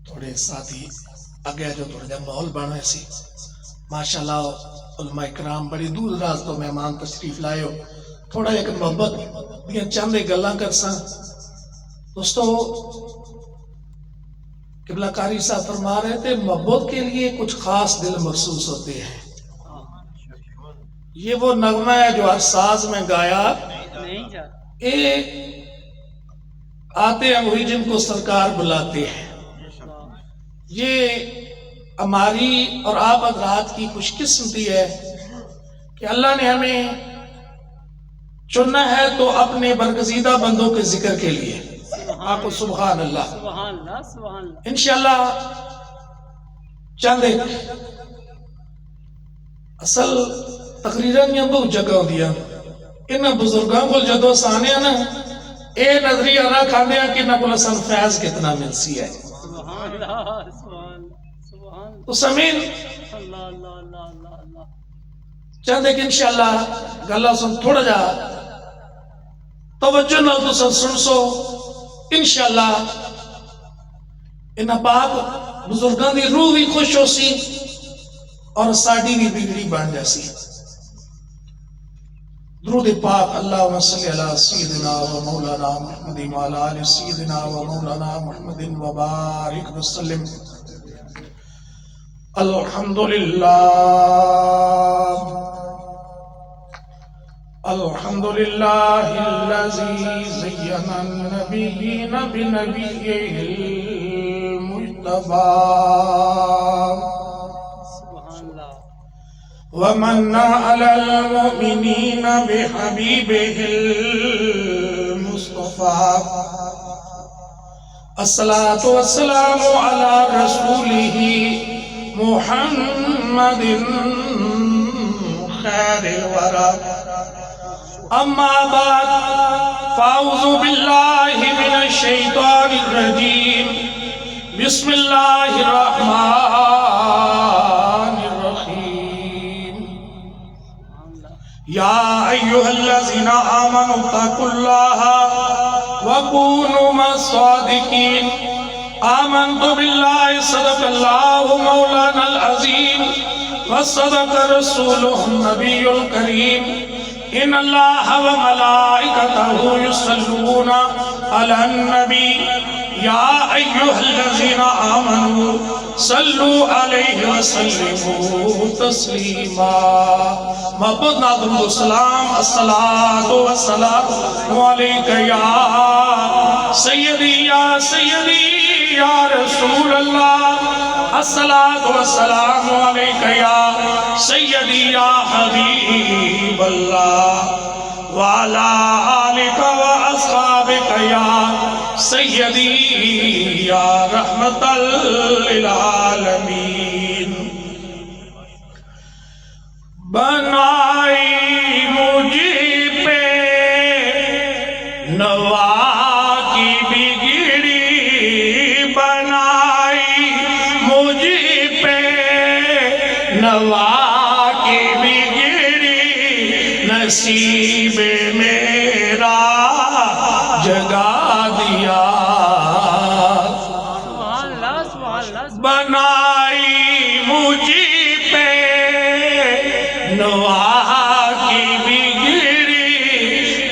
تھوڑے ساتھی اگے جو تھوڑا جا ماحول بنا ہے سی ماشاءاللہ علماء اکرام بڑی دور دراز تو مہمان تشریف لائے ہو تھوڑا ایک محبت دیا چند گلاں کرساں دوستو قبلہ کاری صاحب فرما رہے تھے محبت کے لیے کچھ خاص دل محسوس ہوتے ہیں یہ وہ نغمہ ہے جو ہر ساز میں گایا یہ آتے ہیں وہی جن کو سرکار بلاتے ہیں یہ ہماری اور آپ حضرات کی خوش قسمتی ہے کہ اللہ نے ہمیں چننا ہے تو اپنے برگزیدہ بندوں کے ذکر کے لیے آپ کو سبحان اللہ انشاءاللہ چند ایک اصل تقریرن یا بہت جگہ دیا ان بزرگوں کو جدو سانے نا اے نظریہ رکھ آنے کہ نہ بلا سن فیض کتنا ملسی ہے تو سمین چند ایک انشاءاللہ گلہ سن تھوڑا جا توجہ نہ تو سن سو انشاءاللہ انہا پاک بزرگان دی روح بھی خوش ہو سی اور ساڑی بھی بگڑی بان جاسی درود پاک اللہم صلی علی سیدنا و مولانا محمد و علی آل سیدنا و مولانا محمد و بارک وسلم الحمدللہ الحمدللہ الذی زین النبیین بنبیہ المجتبی ومن على المؤمنين بحبيبه المصطفى الصلاة والسلام على رسوله محمد خير الورى أما بعد فأعوذ بالله من الشيطان الرجيم بسم الله الرحمن يا أيها الذين آمنوا اتقوا الله وكونوا مع الصادقين آمنت بالله صدق الله مولانا العظيم وصدق رسوله النبي الكريم إن الله وملائكته يصلون على النبي يا أيها الذين آمنوا صلوا عليه وسلموا تسليما محبت نادم السلام الصلاة والسلام عليك يا سيدي يا رسول الله الصلاة والسلام عليك يا سيدي يا حبيب الله وعلى آلك وأصحابك يا سيدي يا رحمة للعالمين بنائی مجھے پہ نوا کی بگڑی بنائی مجھے پہ نوا کی بگڑی نصیب میرا جگا دیا بنائی مجھے پہ نوا کی بگڑی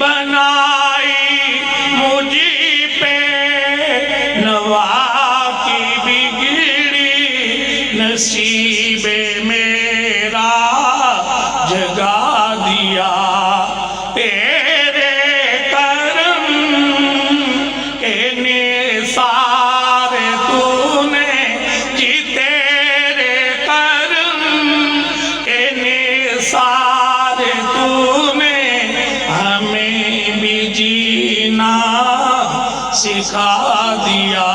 بنائی مجھے پہ نوا کی بگڑی نصیب میرا جگا دیا تیرے کرم کے نثار تو نے جی تیرے کرم کے نثار تو نے ہمیں بھی جینا سکھا دیا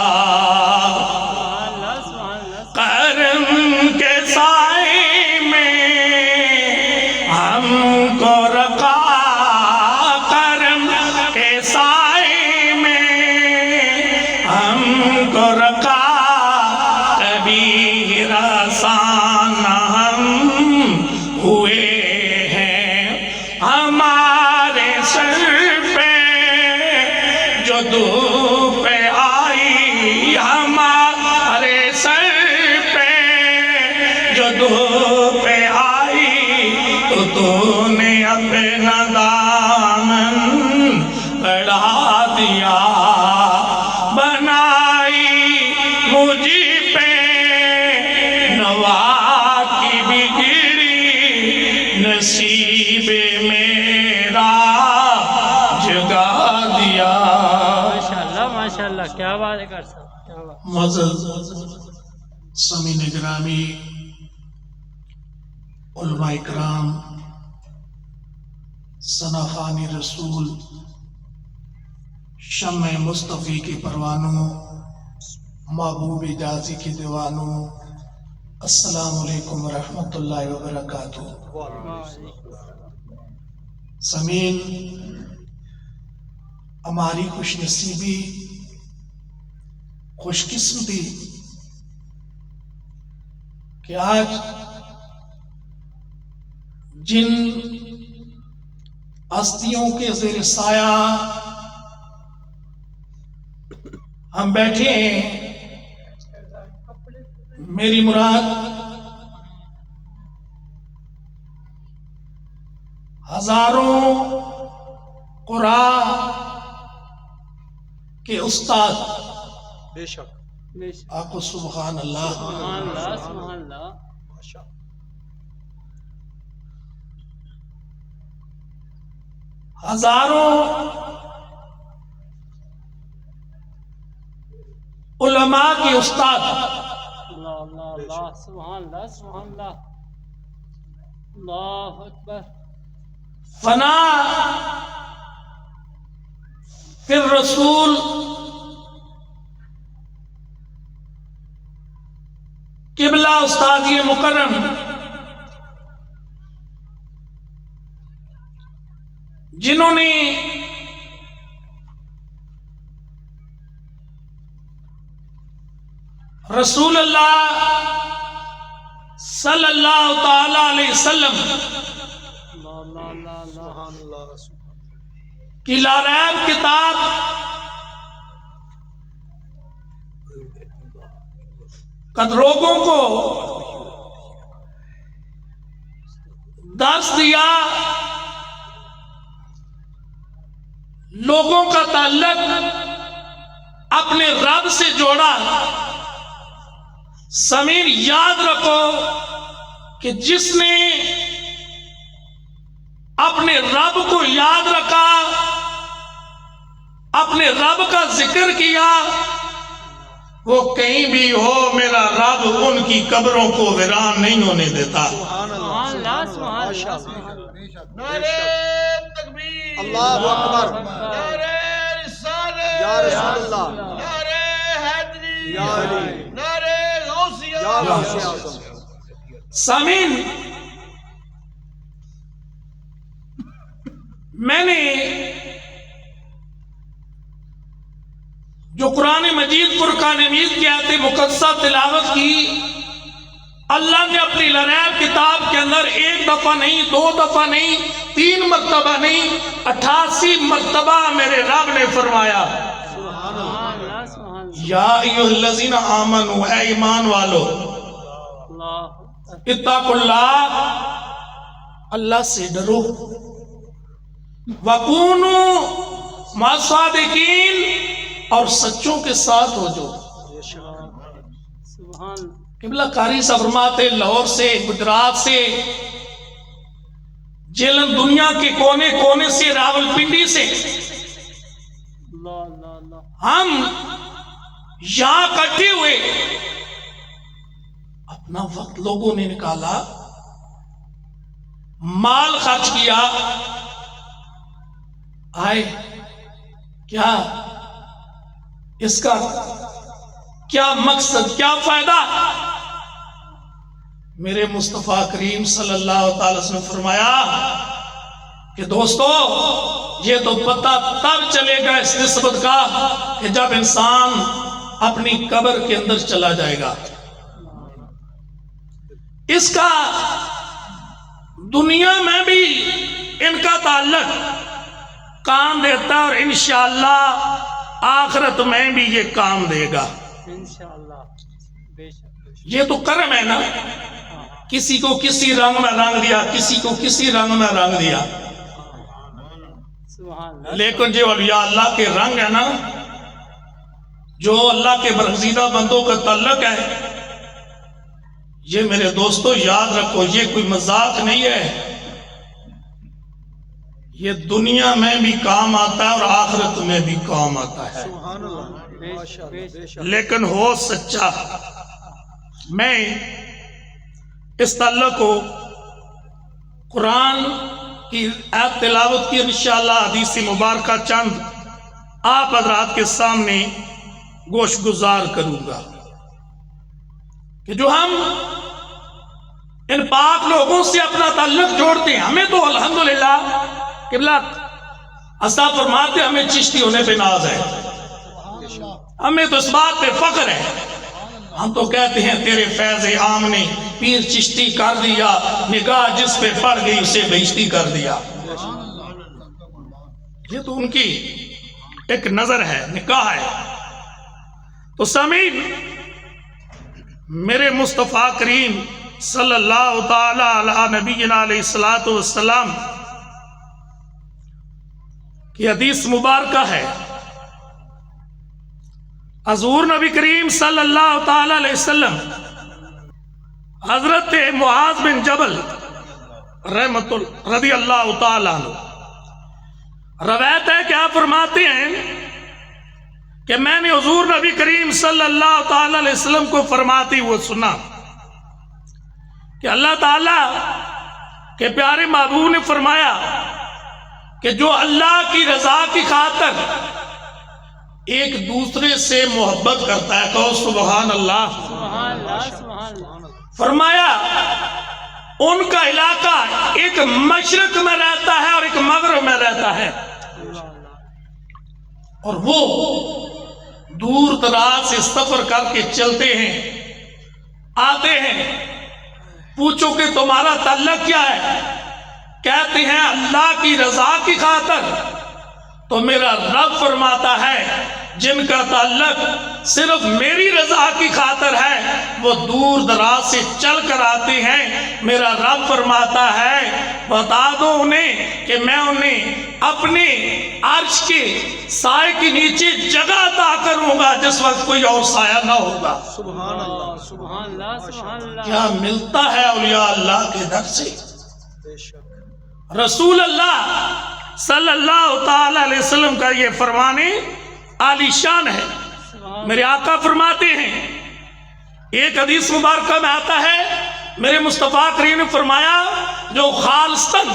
کرم کے سائے میں ہم کو رکھا کرم کے سائے میں ہم کو رکھا کبھی رسان ہم ہوئے ہیں ہمارے سر پہ جو دھوپ آئی ہمارے دھوپ آئی تو نے اپنا دامن بڑھا دیا، بنائی مجھ پہ نوا کی بگڑی، نصیب میرا جگا دیا۔ ماشاءاللہ کیا بات ہے کر سکتے، کیا بات۔ معزز سامعین گرامی، علماء اکرام، ثنا خوان رسول، شمع مصطفی کے پروانوں، محبوب جازی کے دیوانوں، السلام علیکم ورحمۃ اللہ وبرکاتہ۔ سامعین، ہماری خوش نصیبی، خوش قسمتی کہ آج جن ہستیوں کے زیر سایہ ہم بیٹھے ہیں، میری مراد ہزاروں قرآن کے استاد، بے شک آقا سبحان اللہ، سبحان اللہ سبحان اللہ، ہزاروں علماء کے استاد، اللہ اللہ اللہ، سبحان اللہ سبحان اللہ، اللہ اکبر۔ فنا فی الرسول قبلہ استادی مکرم جنہوں نے رسول اللہ صلی اللہ تعالی علیہ وسلم اللہ اللہ اللہ، کی لاریب کتاب قد لوگوں کو درس دیا، لوگوں کا تعلق اپنے رب سے جوڑا۔ سامعین، یاد رکھو کہ جس نے اپنے رب کو یاد رکھا، اپنے رب کا ذکر کیا، وہ کہیں بھی ہو، میرا رب ان کی قبروں کو ویران نہیں ہونے دیتا۔ سبحان اللہ سبحان اللہ، نعرہ تکبیر، اللہ اکبر، نعرہ رسالت، یا رسول اللہ، نعرہ حیدری، یا علی، نعرہ غوثیہ، یا غوث اعظم۔ سامعین، میں نے جو قرآن مجید فرقان حمید کی آیت مقدسہ تلاوت کی، اللہ نے اپنی لاریب کتاب کے اندر ایک دفعہ نہیں، دو دفعہ نہیں، 3 مرتبہ نہیں، 88 مرتبہ میرے رب نے فرمایا، سبحان اللہ سبحان اللہ، یا ایھا الذین آمنوا، اے ایمان والو، اللہ اتقوا اللہ، اللہ سے ڈرو، وَكُونُوا مَعَ الصَّادِقِينَ، اور سچوں کے ساتھ ہو جو۔ سبحان قبلہ قاری صاحب فرماتے، لاہور سے، گجرات سے، جیلن دنیا کے کونے کونے سے، راول پنڈی سے اللہ اللہ اللہ، ہم یہاں اکٹھے ہوئے، اپنا وقت لوگوں نے نکالا، مال خرچ کیا، آئے، کیا اس کا کیا مقصد، کیا فائدہ؟ میرے مصطفیٰ کریم صلی اللہ تعالی وسلم نے فرمایا کہ دوستو، یہ تو پتہ تب چلے گا اس نسبت کا کہ جب انسان اپنی قبر کے اندر چلا جائے گا۔ اس کا دنیا میں بھی ان کا تعلق کام دیتا ہے، اور انشاءاللہ آخرت میں بھی یہ کام دے گا۔ انشاءاللہ، بے شک بے شک، یہ تو کرم ہے نا کسی کو کسی رنگ میں رنگ دیا، کسی کو کسی رنگ میں رنگ دیا، سبحان اللہ لیکن جو اولیاء اللہ کے رنگ ہے نا، جو اللہ کے برگزیدہ بندوں کا تعلق ہے، یہ میرے دوستو یاد رکھو، یہ کوئی مذاق نہیں ہے، یہ دنیا میں بھی کام آتا ہے اور آخرت میں بھی کام آتا ہے، سبحان اللہ ماشاءاللہ بے شک لیکن ہو سچا۔ میں اس تعلق کو قرآن کی آیت تلاوت کی انشاءاللہ حدیث مبارکہ چند آپ حضرات کے سامنے گوش گزار کروں گا کہ جو ہم ان پاک لوگوں سے اپنا تعلق جوڑتے ہیں، ہمیں تو الحمدللہ قبلہ عطا فرماتے ہمیں چشتی ہونے پہ ناز ہے، ہمیں تو اس بات پہ فخر ہے، ہم تو کہتے ہیں تیرے فیض عام نے پیر چشتی کر دیا، نگاہ جس پہ پڑ گئی اسے بہشتی کر دیا۔ یہ تو ان کی ایک نظر ہے، نکاح ہے۔ تو سامعین، میرے مصطفیٰ کریم صلی اللہ تعالی علی نبینا علیہ الصلوۃ والسلام کی حدیث مبارکہ ہے، حضور نبی کریم صلی اللہ تعالی علیہ وسلم حضرت معاذ بن جبل رضی اللہ تعالی عنہ روایت ہے کہ آپ فرماتے ہیں کہ میں نے حضور نبی کریم صلی اللہ تعالی علیہ وسلم کو فرماتے ہوئے سنا کہ اللہ تعالی کے پیارے محبوب نے فرمایا کہ جو اللہ کی رضا کی خاطر ایک دوسرے سے محبت کرتا ہے، کہو سبحان اللہ۔ سبحان اللہ سبحان اللہ۔ فرمایا ان کا علاقہ ایک مشرق میں رہتا ہے اور ایک مغرب میں رہتا ہے، اور وہ دور دراز سے سفر کر کے چلتے ہیں، آتے ہیں، پوچھو کہ تمہارا تعلق کیا ہے؟ کہتے ہیں اللہ کی رضا کی خاطر۔ تو میرا رب فرماتا ہے جن کا تعلق صرف میری رضا کی خاطر ہے وہ دور دراز سے چل کر آتے ہیں، میرا رب فرماتا ہے بتا دو انہیں کہ میں انہیں اپنے عرش کے سائے کے نیچے جگہ عطا کروں گا جس وقت کوئی اور سایہ نہ ہوگا۔ سبحان اللہ سبحان اللہ سبحان اللہ۔ کیا ملتا ہے اولیاء اللہ کے در سے؟ بے شک رسول اللہ صلی اللہ تعالی علیہ وسلم کا یہ فرمانے عالی شان ہے۔ میرے آقا فرماتے ہیں، ایک حدیث مبارکہ میں آتا ہے، میرے مصطفیٰ کریم نے فرمایا جو خالصتاً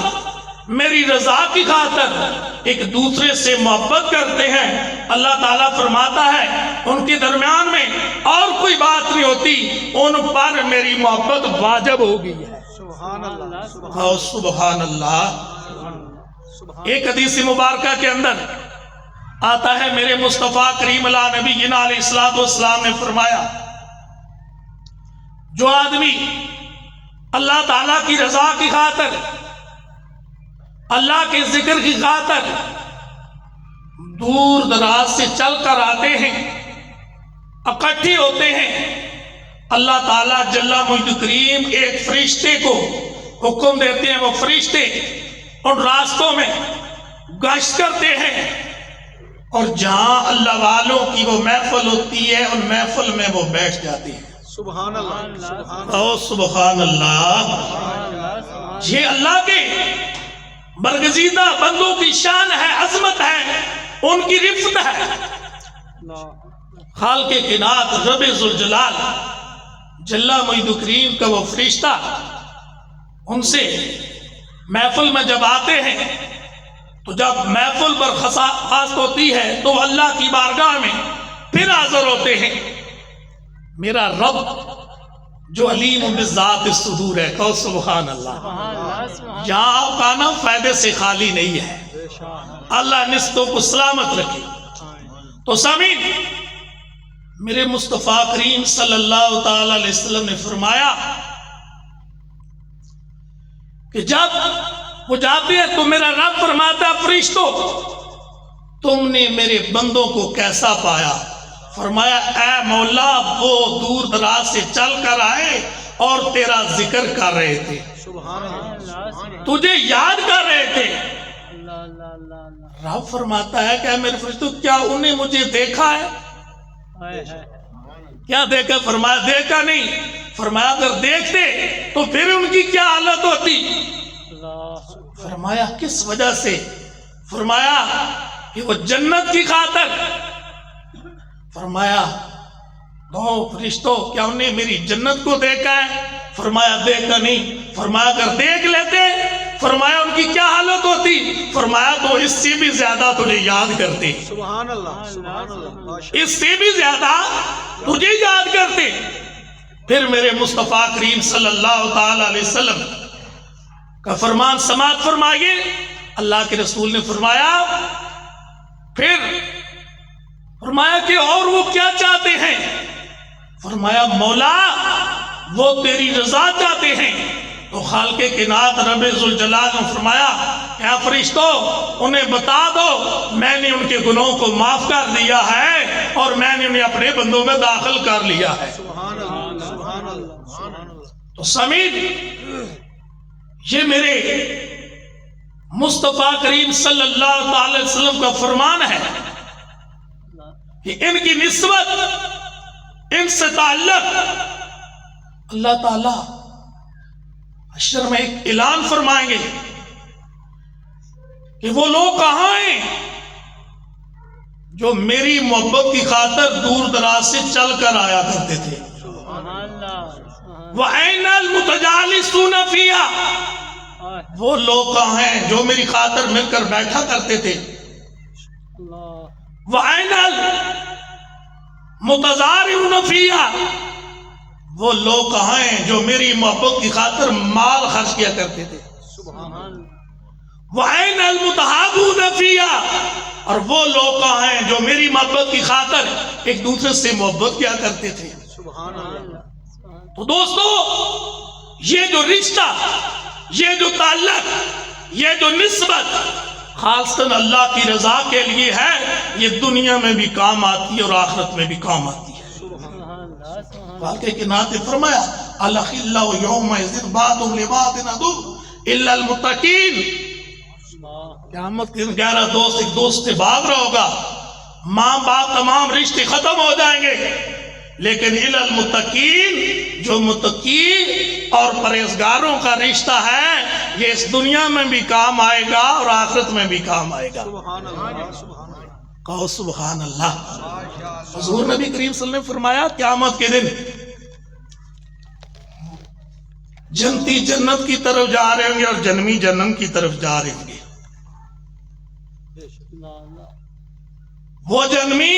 میری رضا کی خاطر ایک دوسرے سے محبت کرتے ہیں، اللہ تعالیٰ فرماتا ہے ان کے درمیان میں اور کوئی بات نہیں ہوتی، ان پر میری محبت واجب ہو گئی ہے۔ سبحان اللہ سبحان اللہ۔ ایک حدیث مبارکہ کے اندر آتا ہے، میرے مصطفیٰ کریم علیہ نبی علیہ الصلوۃ والسلام نے فرمایا جو آدمی اللہ تعالیٰ کی رضا کی خاطر، اللہ کے ذکر کی خاطر دور دراز سے چل کر آتے ہیں، اکٹھے ہوتے ہیں، اللہ تعالیٰ جل مجد کریم ایک فرشتے کو حکم دیتے ہیں، وہ فرشتے ان راستوں میں گشت کرتے ہیں، اور جہاں اللہ والوں کی وہ محفل ہوتی ہے ان محفل میں وہ بیٹھ جاتے ہیں۔ سبحان اللہ سبحان او سبحان اللہ۔ یہ اللہ کے برگزیدہ بندوں کی شان ہے، عظمت ہے، ان کی رفت ہے۔ خالق کائنات رب ذوالجلال جل مجد کریم کا وہ فرشتہ ان سے محفل میں جب آتے ہیں تو جب محفل پر خاص ہوتی ہے تو اللہ کی بارگاہ میں پھر حاضر ہوتے ہیں۔ میرا رب جو علیم بالذات الصدور ہے، کہو سبحان اللہ۔ یہاں آپ کا نام فائدے سے خالی نہیں ہے، اللہ نسبتوں کو سلامت رکھے۔ تو سامعین، میرے مصطفیٰ کریم صلی اللہ تعالی علیہ وسلم نے فرمایا کہ جب وہ جاتے ہیں تو میرا رب فرماتا ہے فرشتوں تم نے میرے بندوں کو کیسا پایا؟ فرمایا اے مولا وہ دور دراز سے چل کر آئے اور تیرا ذکر کر رہے تھے، سبحان اللہ تجھے یاد کر رہے تھے۔ اللہ اللہ اللہ اللہ رب فرماتا ہے کہ اے میرے فرشتوں کیا انہیں مجھے دیکھا ہے؟ ہائے ہائے کیا دیکھا؟ فرمایا دیکھا نہیں۔ فرمایا اگر دیکھتے تو پھر ان کی کیا حالت ہوتی؟ اللہ فرمایا کس وجہ سے؟ فرمایا کہ وہ جنت کی خاطر۔ فرمایا دو فرشتوں کیا انہیں میری جنت کو دیکھا ہے؟ فرمایا دیکھا نہیں۔ فرمایا اگر دیکھ لیتے فرمایا ان کی کیا حالت ہوتی؟ فرمایا تو اس سے بھی زیادہ تجھے یاد کرتے، سبحان اللہ سبحان اللہ اس سے بھی زیادہ تجھے یاد کرتے۔ پھر میرے مصطفیٰ کریم صلی اللہ تعالی علیہ وسلم کا فرمان سماعت فرمائیے۔ اللہ کے رسول نے فرمایا پھر فرمایا کہ اور وہ کیا چاہتے ہیں؟ فرمایا مولا وہ تیری رضا چاہتے ہیں۔ تو خالق کائنات رب ذوالجلال نے فرمایا اے فرشتوں انہیں بتا دو میں نے ان کے گناہوں کو معاف کر دیا ہے اور میں نے انہیں اپنے بندوں میں داخل کر لیا ہے۔ سبحان اللہ سبحان اللہ سبحان اللہ تو سمید یہ میرے مصطفیٰ کریم صلی اللہ تعالی علیہ وسلم کا فرمان ہے کہ ان کی نسبت ان سے تعلق اللہ تعالی حشر میں ایک اعلان فرمائیں گے کہ وہ لوگ کہاں ہیں جو میری محبت کی خاطر دور دراز سے چل کر آیا کرتے تھے۔ سبحان اللہ سبحان وَأَيْنَ الْمُتَجَالِسُونَ فِيهَا، اللہ وہ لوگ کہاں ہیں جو میری خاطر مل کر بیٹھا کرتے تھے۔ وَأَيْنَ الْمُتَظَاهِرُونَ فِيهَا، وہ لوگ کہاں ہیں جو میری محبت کی خاطر مال خرچ کیا کرتے تھے۔ سبحان اللہ وَأَيْنَ الْمُتَحَابُونَ فِيهَا، اور وہ لوگ کہاں ہیں جو میری محبت کی خاطر ایک دوسرے سے محبت کیا کرتے تھے۔ سبحان اللہ تو دوستو یہ جو رشتہ، یہ جو تعلق، یہ جو نسبت خالصاً اللہ کی رضا کے لیے ہے، یہ دنیا میں بھی کام آتی ہے اور آخرت میں بھی کام آتی ہے۔ سبحان اللہ سبحان واقعے کے ناطے فرمایا الَّخِلَّهُ يَوْمَئِذٍ بَعْضُهُمْ لِبَعْضٍ عَدُوٌّ إِلَّا الْمُتَّقِينَ، اللہ قیامت کے دن 11 دوست ایک دوست سے بھاگ رہا ہوگا، ماں باپ تمام رشتے ختم ہو جائیں گے، لیکن إِلَّا الْمُتَّقِينَ، جو متقی اور پرہیزگاروں کا رشتہ ہے یہ اس دنیا میں بھی کام آئے گا اور آخرت میں بھی کام آئے گا۔ سبحان اللہ سبحان اللہ کہو سبحان اللہ۔ حضور نبی کریم صلی اللہ علیہ وسلم نے فرمایا قیامت کے دن جنتی جنت کی طرف جا رہے ہوں گے اور جنمی جنم کی طرف جا رہے ہوں گے۔ اللہ وہ جنمی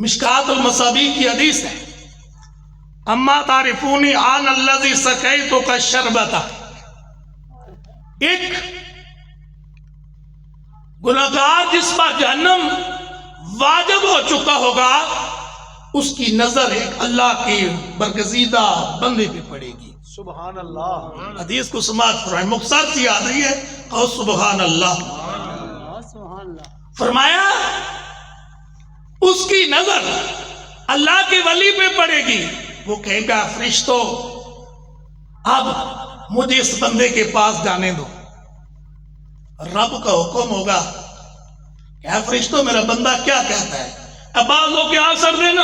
مشکات المصابیح کی حدیث ہے اما تعرفونی آن الذی سقیتک الشربۃ، ایک گناہگار جس پر جہنم واجب ہو چکا ہوگا اس کی نظر ایک اللہ کے برگزیدہ بندے پہ پڑے گی۔ سبحان اللہ حدیث کو سماعت فرمائیں، مختصر سی یاد رہی ہے، اور سبحان اللہ۔ سبحان اللہ فرمایا اس کی نظر اللہ کے ولی پہ پڑے گی، وہ کہے گا فرشتوں اب مجھے اس بندے کے پاس جانے دو۔ رب کا حکم ہوگا کہ اے فرشتوں میرا بندہ کیا کہتا ہے؟ اب بعض لوگ کیا اثر دینا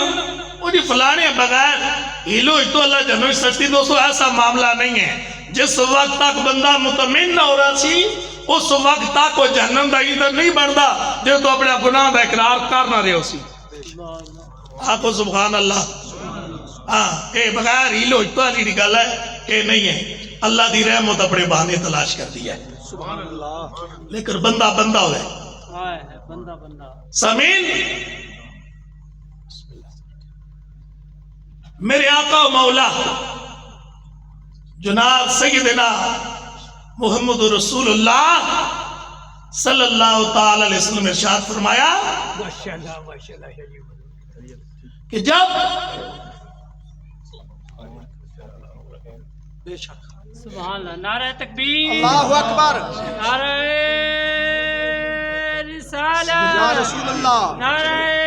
وہ جی فلانے بغیر ہیلو تو اللہ جنوی سچتی، دوستو ایسا معاملہ نہیں ہے۔ جس وقت تک بندہ مطمئن نہ ہو رہا سی اس وقت تک وہ جہنم دا ادھر نہیں بڑھتا جو تو اپنا گناہ دا اقرار کر نہ رہے ہو سی۔ آکو سبحان اللہ۔ ہاں اے بغیر ہیلو تو علی گل ہے کہ نہیں ہے، اللہ دی رحمت اپنے بہانے تلاش کر دیا ہے، سبحان اللہ لیکن بندہ بندہ ہوئے۔ بندہ بندہ سامعین میرے آقا و مولا جناب سیدنا محمد رسول اللہ صلی اللہ تعالی علیہ وسلم نے ارشاد فرمایا کہ جب بے شک سبحان اللہ، نعرہ تکبیر، اللہ اکبر، نعرہ یا رسالہ، رسول اللہ، نعرہ